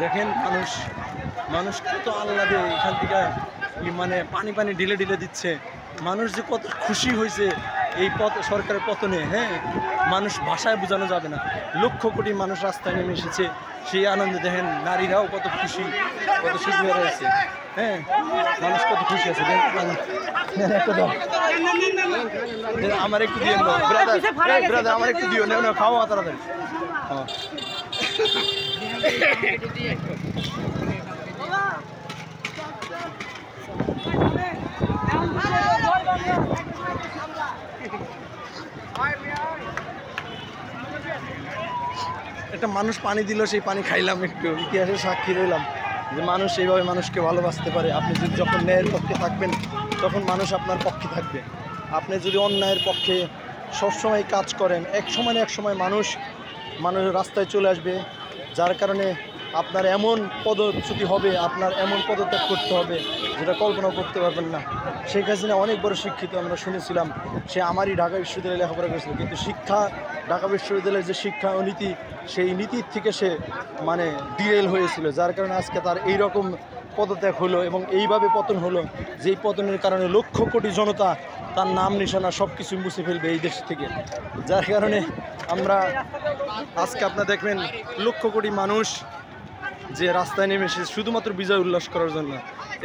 দেখেন মানুষ কত আহ্লাদে এখান থেকে মানে পানি ঢিলে ঢিলে দিচ্ছে। মানুষ যে কত খুশি হয়েছে এই সরকারের পতনে, হ্যাঁ, মানুষ ভাষায় বোঝানো যাবে না। লক্ষ কোটি মানুষ রাস্তায় নেমে এসেছে, সেই আনন্দে দেখেন নারীরাও কত খুশি, কত সুখী হয়ে রয়েছে। হ্যাঁ, মানুষ কত খুশি আছে। আমার একটু দিয়ে ব্রাদার, আমার একটু দিও, না খাওয়া তাড়াতাড়ি। একটা মানুষ পানি দিল, সেই পানি খাইলাম, একটু ইতিহাসের সাক্ষী রইলাম যে মানুষ এইভাবে মানুষকে ভালোবাসতে পারে। আপনি যদি যখন ন্যায়ের পক্ষে থাকবেন তখন মানুষ আপনার পক্ষে থাকবে। আপনি যদি অন্যায়ের পক্ষে সবসময় কাজ করেন, এক সময় না এক সময় মানুষ রাস্তায় চলে আসবে, যার কারণে আপনার এমন পদচ্যুতি হবে, আপনার এমন পদত্যাগ করতে হবে যেটা কল্পনা করতে পারবেন না। শেখ হাসিনা অনেক বড় শিক্ষিত, আমরা শুনেছিলাম, সে আমারই ঢাকা বিশ্ববিদ্যালয়ে লেখাপড়া করেছিল, কিন্তু ঢাকা বিশ্ববিদ্যালয়ের যে শিক্ষা ও নীতি, সেই নীতির থেকে সে মানে ডিরেল হয়েছিল, যার কারণে আজকে তার এই রকম পদত্যাগ হলো এবং এইভাবে পতন হলো, যেই পতনের কারণে লক্ষ কোটি জনতা তার নাম নিশানা সব কিছু মুছে ফেলবে এই দেশ থেকে। যার কারণে আমরা আজকে আপনারা দেখবেন লক্ষ কোটি মানুষ যে রাস্তায় নেমে এসে শুধুমাত্র বিজয় উল্লাস করার জন্য,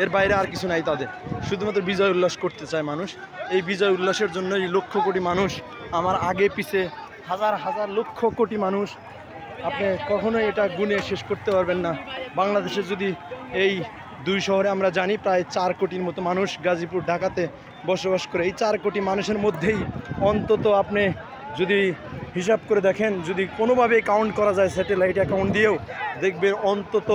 এর বাইরে আর কিছু নাই তাদের, শুধুমাত্র বিজয় উল্লাস করতে চায় মানুষ। এই বিজয় উল্লাসের জন্য এই লক্ষ কোটি মানুষ, আমার আগে পিছে হাজার হাজার লক্ষ কোটি মানুষ, আপনি কখনোই এটা গুণে শেষ করতে পারবেন না। বাংলাদেশে যদি এই দুই শহরে আমরা জানি প্রায় 4 কোটির মতো মানুষ গাজীপুর ঢাকাতে বসবাস করে। এই 4 কোটি মানুষের মধ্যেই অন্তত আপনি যদি হিসাব করে দেখেন, যদি কোনোভাবে কাউন্ট করা যায় স্যাটেলাইট অ্যাকাউন্ট দিয়েও, দেখবেন অন্তত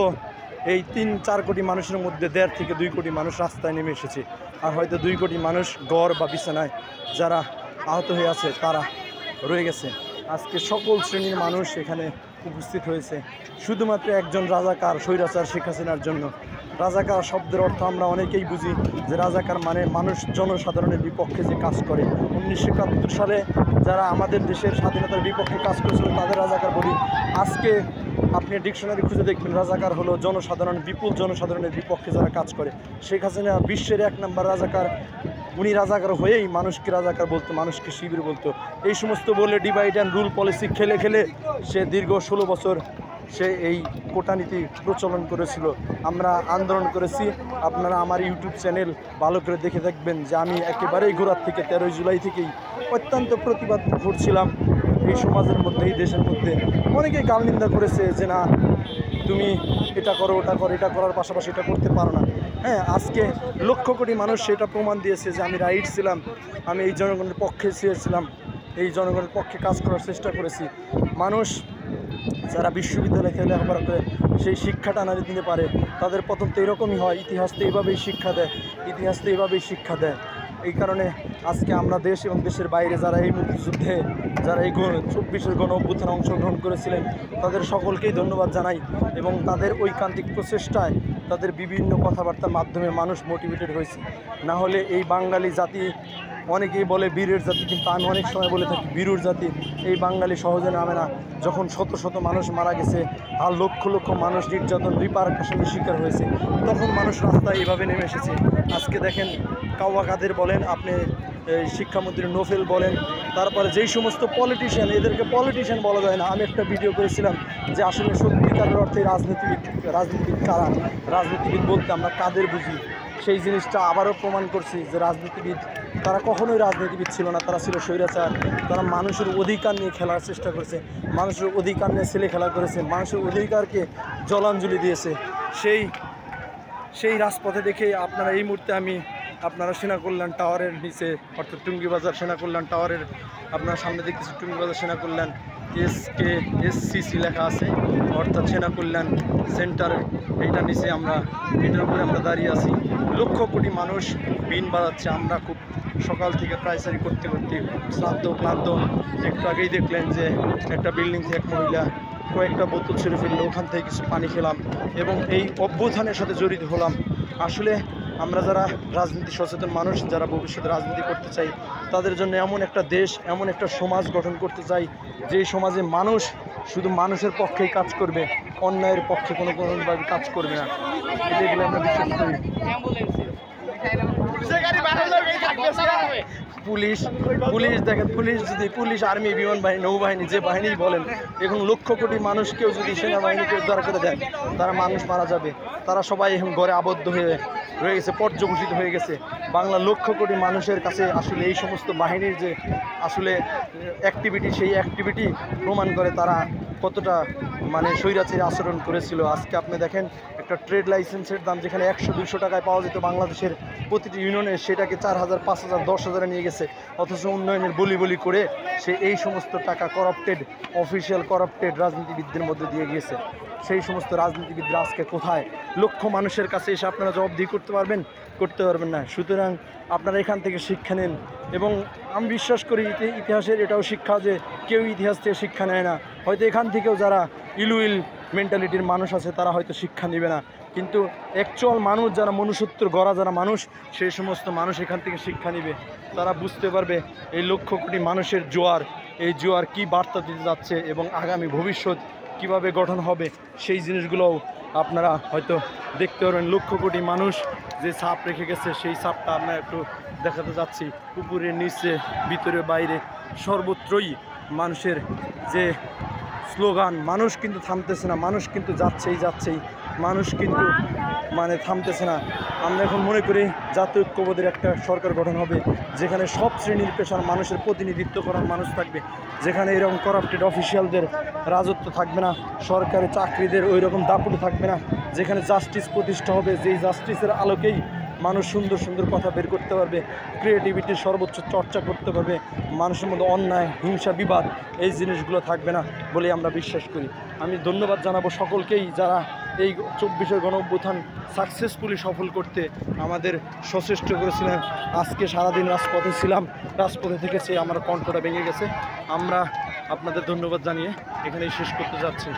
এই 3-4 কোটি মানুষের মধ্যে 1.5 থেকে 2 কোটি মানুষ রাস্তায় নেমে এসেছে। আর হয়তো 2 কোটি মানুষ ঘর বা বিছানায় যারা আহত হয়ে আছে তারা রয়ে গেছে। আজকে সকল শ্রেণীর মানুষ এখানে উপস্থিত হয়েছে শুধুমাত্র একজন রাজাকার স্বৈরাচার শেখ হাসিনার জন্য। রাজাকার শব্দের অর্থ আমরা অনেকেই বুঝি যে রাজাকার মানে মানুষ জনসাধারণের বিপক্ষে যে কাজ করে। 1971 সালে যারা আমাদের দেশের স্বাধীনতার বিপক্ষে কাজ করেছিল তাদের রাজাকার বলি। আজকে আপনি ডিকশনারি খুঁজে দেখবেন রাজাকার হলো জনসাধারণ, বিপুল জনসাধারণের বিপক্ষে যারা কাজ করে। শেখ হাসিনা বিশ্বের 1 নম্বর রাজাকার। উনি রাজাকার হয়েই মানুষকে রাজাকার বলতো, মানুষকে শিবির বলতো। এই সমস্ত বলে ডিভাইড অ্যান্ড রুল পলিসি খেলে সে দীর্ঘ 16 বছর সে এই কোটানীতি প্রচলন করেছিল। আমরা আন্দোলন করেছি, আপনারা আমার ইউটিউব চ্যানেল ভালো করে দেখে দেখবেন যে আমি একেবারেই গোড়ার থেকে 13 জুলাই থেকেই অত্যন্ত প্রতিবাদ করছিলাম। এই সমাজের মধ্যে, এই দেশের মধ্যে অনেকেই গাল নিন্দা করেছে যে না তুমি এটা করো, ওটা করো, এটা করার পাশাপাশি এটা করতে পারো না। হ্যাঁ, আজকে লক্ষ কোটি মানুষ সেটা প্রমাণ দিয়েছে যে আমি রাইট ছিলাম, আমি এই জনগণের পক্ষে ছিলাম, এই জনগণের পক্ষে কাজ করার চেষ্টা করেছি। মানুষ যারা বিশ্ববিদ্যালয়ে থেকে লেখাপড়া করে সেই শিক্ষাটা না দিতে পারে, তাদের পতন তো এরকমই হয়। ইতিহাস তো এইভাবেই শিক্ষা দেয়, ইতিহাস তো এইভাবেই শিক্ষা দেয়। এই কারণে আজকে আমরা দেশ এবং দেশের বাইরে যারা এই মুক্তিযুদ্ধে, যারা এই 24-এর গণ অভ্যুত্থানে অংশগ্রহণ করেছিলেন, তাদের সকলকেই ধন্যবাদ জানাই। এবং তাদের ঐকান্তিক প্রচেষ্টায়, তাদের বিভিন্ন কথাবার্তার মাধ্যমে মানুষ মোটিভেটেড হয়েছে। না হলে এই বাঙালি জাতি, অনেকেই বলে বীরের জাতি, কিন্তু আমি অনেক সময় বলে থাকি বীরুর জাতি। এই বাঙালি সহজে নামে না। যখন শত শত মানুষ মারা গেছে আর লক্ষ লক্ষ মানুষ নির্যাতন রিপারকাশনের শিকার হয়েছে, তখন মানুষ রাস্তায় এইভাবে নেমে এসেছে। আজকে দেখেন কাওয়া কাদের বলেন, আপনি শিক্ষামন্ত্রী নোফেল বলেন, তারপরে যেই সমস্ত পলিটিশিয়ান, এদেরকে পলিটিশিয়ান বলা যায় না। আমি একটা ভিডিও করেছিলাম যে আসলে সত্যিকারের অর্থে রাজনীতিবিদ কারা, রাজনীতিবিদ বলতে আমরা কাদের বুঝি। সেই জিনিসটা আবারও প্রমাণ করছি যে রাজনীতিবিদ তারা কখনোই রাজনীতিবিদ ছিল না, তারা ছিল স্বৈরাচার। তারা মানুষের অধিকার নিয়ে খেলার চেষ্টা করেছে, মানুষের অধিকার নিয়ে ছেলে খেলা করেছে, মানুষের অধিকারকে জলাঞ্জলি দিয়েছে। সেই রাজপথে দেখে আপনারা এই মুহূর্তে আপনারা সেনা কল্যাণ টাওয়ারের নিচে, অর্থাৎ টুঙ্গিবাজার সেনা কল্যাণ টাওয়ারের আপনারা সামনে দেখতেছি টুঙ্গিবাজার সেনা কল্যাণ SKSCC লেখা আছে, অর্থাৎ সেনা কল্যাণ সেন্টার। এইটার নিচে এটার উপরে আমরা দাঁড়িয়ে আছি। লক্ষ কোটি মানুষ বিন বাজাচ্ছে। আমরা খুব সকাল থেকে প্রায়সারি করতে ক্লান্ত। একটু আগেই দেখলেন যে একটা বিল্ডিং থেকে এক মহিলা কয়েকটা বোতল ছেড়ে ফেললো, ওখান থেকে কিছু পানি খেলাম এবং এই অভ্যুত্থানের সাথে জড়িত হলাম। আসলে আমরা যারা রাজনীতি সচেতন মানুষ, যারা ভবিষ্যতে রাজনীতি করতে চাই, তাদের জন্য এমন একটা দেশ, এমন একটা সমাজ গঠন করতে চাই যেই সমাজে মানুষ শুধু মানুষের পক্ষেই কাজ করবে, অন্যায়ের পক্ষে কোনোভাবে কাজ করবে না, এগুলো আমরা বিশ্বাস করি। পুলিশ পুলিশ দেখেন, পুলিশ আর্মি, বিমান বাহিনী, নৌবাহিনী, যে বাহিনী বলেন, এখন লক্ষ কোটি মানুষকেও যদি সেনাবাহিনীকে উদ্ধার করে দেন, তারা মানুষ মারা যাবে। তারা সবাই এখন ঘরে আবদ্ধ হয়ে গেছে, পর্যবসিত হয়ে গেছে। বাংলা লক্ষ কোটি মানুষের কাছে আসলে এই সমস্ত বাহিনীর যে আসলে অ্যাক্টিভিটি, সেই অ্যাক্টিভিটি প্রমাণ করে তারা কতটা মানে স্বৈরাচারী আচরণ করেছিল। আজকে আপনি দেখেন, একটা ট্রেড লাইসেন্সের দাম যেখানে 100-200 টাকায় পাওয়া যেত বাংলাদেশের প্রতিটি ইউনিয়নে, সেটাকে 4000, 5000, 10,000 নিয়ে গেছে। অথচ উন্নয়নের বলি করে সে এই সমস্ত টাকা করাপ্টেড অফিসিয়াল, করাপ্টেড রাজনীতিবিদদের মধ্যে দিয়ে গিয়েছে। সেই সমস্ত রাজনীতিবিদরা আজকে কোথায়? লক্ষ মানুষের কাছে এসে আপনারা জবাবদিহি করতে পারবেন না। সুতরাং আপনারা এখান থেকে শিক্ষা নেন। এবং আমি বিশ্বাস করি ইতিহাসের এটাও শিক্ষা যে কেউ ইতিহাস থেকে শিক্ষা নেয় না। হয়তো এখান থেকেও যারা ইলউইল মেন্টালিটির মানুষ আছে তারা হয়তো শিক্ষা নেবে না, কিন্তু অ্যাকচুয়াল মানুষ যারা, মনুষ্যত্বের গড়া যারা মানুষ, সেই সমস্ত মানুষ এখান থেকে শিক্ষা নেবে। তারা বুঝতে পারবে এই লক্ষ কোটি মানুষের জোয়ার, এই জোয়ার কী বার্তা দিতে যাচ্ছে এবং আগামী ভবিষ্যৎ কিভাবে গঠন হবে, সেই জিনিসগুলোও আপনারা হয়তো দেখতে পারবেন। লক্ষ কোটি মানুষ যে ছাপ রেখে গেছে, সেই ছাপটা আমরা একটু দেখাতে যাচ্ছি। উপরে নিচে, ভিতরে বাইরে, সর্বত্রই মানুষের যে স্লোগান, মানুষ কিন্তু থামতেছে না, মানুষ কিন্তু যাচ্ছেই, মানুষ কিন্তু মানে থামতেছে না। আমরা এখন মনে করি জাতীয় ঐক্যবোধের একটা সরকার গঠন হবে, যেখানে সব শ্রেণীর পেশার মানুষের প্রতিনিধিত্ব করার মানুষ থাকবে, যেখানে এরকম করাপ্টেড অফিসিয়ালদের রাজত্ব থাকবে না, সরকারি চাকরিদের ওই রকম দাপুটে থাকবে না, যেখানে জাস্টিস প্রতিষ্ঠা হবে, যেই জাস্টিসের আলোকেই মানুষ সুন্দর সুন্দর কথা বের করতে পারবে, ক্রিয়েটিভিটির সর্বোচ্চ চর্চা করতে পারবে, মানুষের মধ্যে অন্যায়, হিংসা, বিবাদ এই জিনিসগুলো থাকবে না বলে আমরা বিশ্বাস করি। আমি ধন্যবাদ জানাবো সকলকেই যারা এই 24-এর গণঅভ্যুত্থান সাকসেসফুলি সফল করতে আমাদের সচেষ্ট করেছিলেন। আজকে সারাদিন রাজপথে ছিলাম, রাজপথে থেকেছে, আমার কণ্ঠটা ভেঙে গেছে। আমরা আপনাদের ধন্যবাদ জানিয়ে এখানেই শেষ করতে যাচ্ছি।